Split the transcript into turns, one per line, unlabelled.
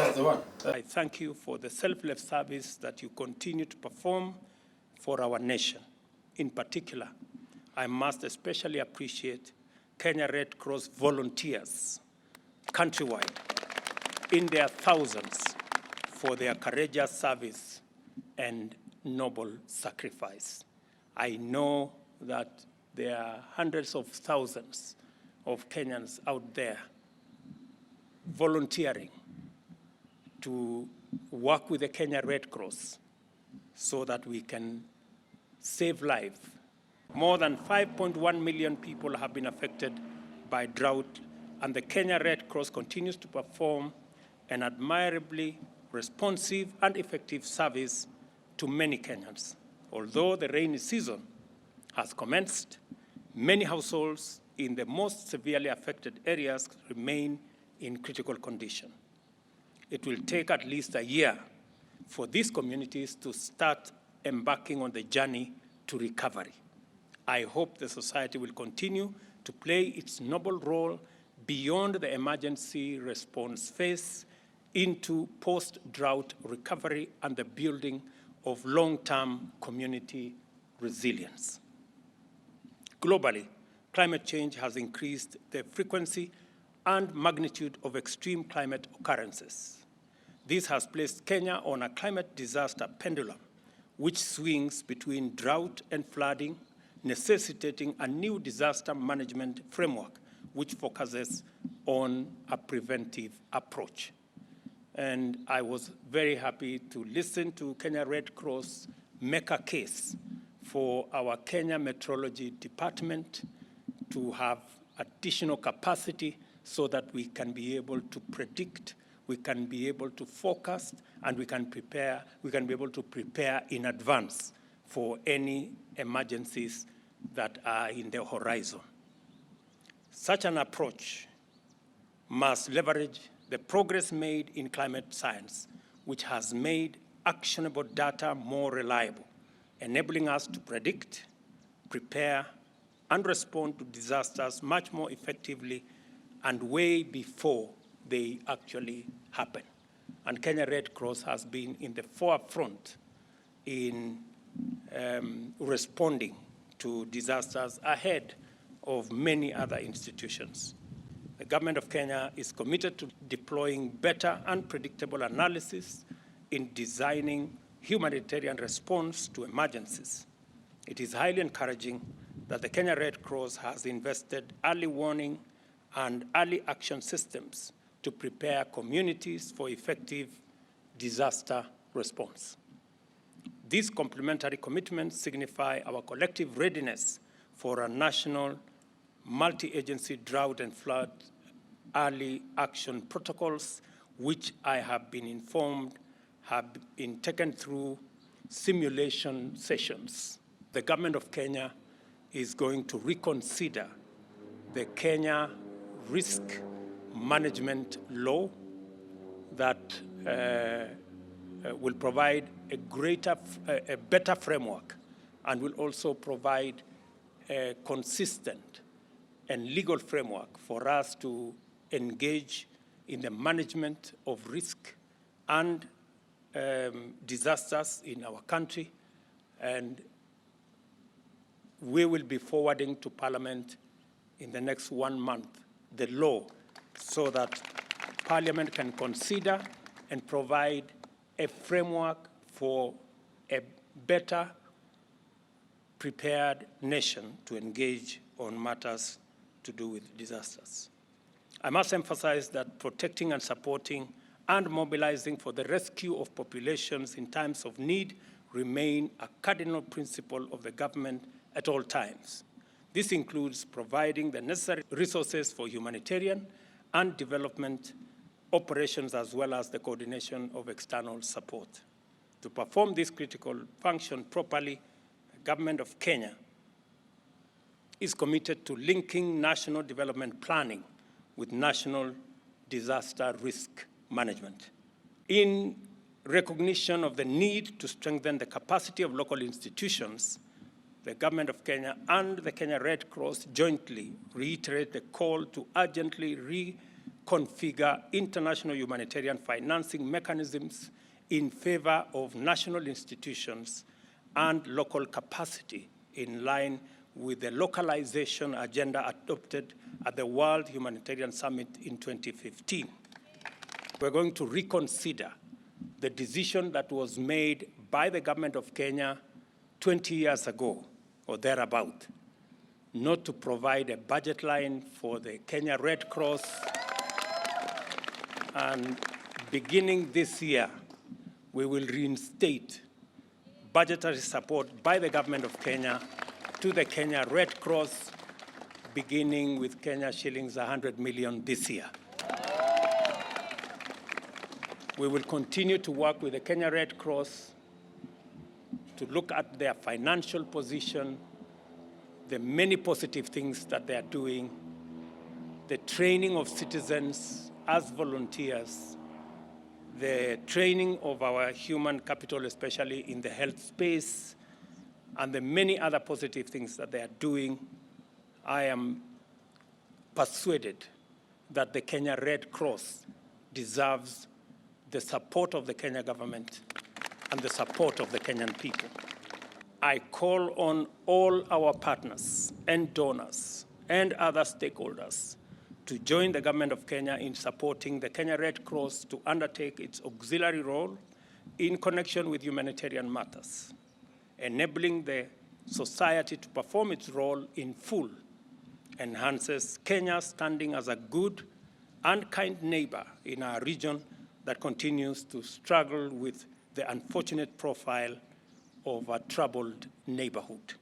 I thank you for the selfless service that you continue to perform for our nation. In particular, I must especially appreciate Kenya Red Cross volunteers countrywide in their thousands for their courageous service and noble sacrifice. I know that there are hundreds of thousands of Kenyans out there volunteering to work with the Kenya Red Cross so that we can save lives. More than 5.1 million people have been affected by drought, and the Kenya Red Cross continues to perform an admirably responsive and effective service to many Kenyans. Although the rainy season has commenced, many households in the most severely affected areas remain in critical condition. It will take at least a year for these communities to start embarking on the journey to recovery. I hope the society will continue to play its noble role beyond the emergency response phase into post-drought recovery and the building of long-term community resilience. Globally, climate change has increased the frequency and magnitude of extreme climate occurrences. This has placed Kenya on a climate disaster pendulum, which swings between drought and flooding, necessitating a new disaster management framework which focuses on a preventive approach. And I was very happy to listen to Kenya Red Cross make a case for our Kenya Meteorology Department to have additional capacity so that we can be able to predict, we can be able to forecast, and we can be able to prepare in advance for any emergencies that are in the horizon. Such an approach must leverage the progress made in climate science, which has made actionable data more reliable, enabling us to predict, prepare, and respond to disasters much more effectively and way before they actually happen. And Kenya Red Cross has been in the forefront in responding to disasters ahead of many other institutions. The government of Kenya is committed to deploying better and predictable analysis in designing humanitarian response to emergencies. It is highly encouraging that the Kenya Red Cross has invested early warning and early action systems to prepare communities for effective disaster response. These complementary commitments signify our collective readiness for a national multi-agency drought and flood early action protocols, which I have been informed have been taken through simulation sessions. The government of Kenya is going to reconsider the Kenya Risk Management Law that will provide a better framework and will also provide a consistent and legal framework for us to engage in the management of risk and disasters in our country. And we will be forwarding to Parliament in the next 1 month the law so that Parliament can consider and provide a framework for a better prepared nation to engage on matters to do with disasters. I must emphasize that protecting and supporting and mobilizing for the rescue of populations in times of need remain a cardinal principle of the government at all times. This includes providing the necessary resources for humanitarian and development operations, as well as the coordination of external support. To perform this critical function properly, the government of Kenya is committed to linking national development planning with national disaster risk management. In recognition of the need to strengthen the capacity of local institutions, the government of Kenya and the Kenya Red Cross jointly reiterate the call to urgently configure international humanitarian financing mechanisms in favor of national institutions and local capacity in line with the localization agenda adopted at the World Humanitarian Summit in 2015. We're going to reconsider the decision that was made by the government of Kenya 20 years ago, or thereabout, not to provide a budget line for the Kenya Red Cross. And beginning this year, we will reinstate budgetary support by the government of Kenya to the Kenya Red Cross, beginning with Kenya shillings 100 million this year. We will continue to work with the Kenya Red Cross to look at their financial position, the many positive things that they are doing, the training of citizens as volunteers, the training of our human capital, especially in the health space, and the many other positive things that they are doing. I am persuaded that the Kenya Red Cross deserves the support of the Kenya government and the support of the Kenyan people. I call on all our partners and donors and other stakeholders to join the government of Kenya in supporting the Kenya Red Cross to undertake its auxiliary role in connection with humanitarian matters. Enabling the society to perform its role in full enhances Kenya's standing as a good and kind neighbor in our region that continues to struggle with the unfortunate profile of a troubled neighborhood.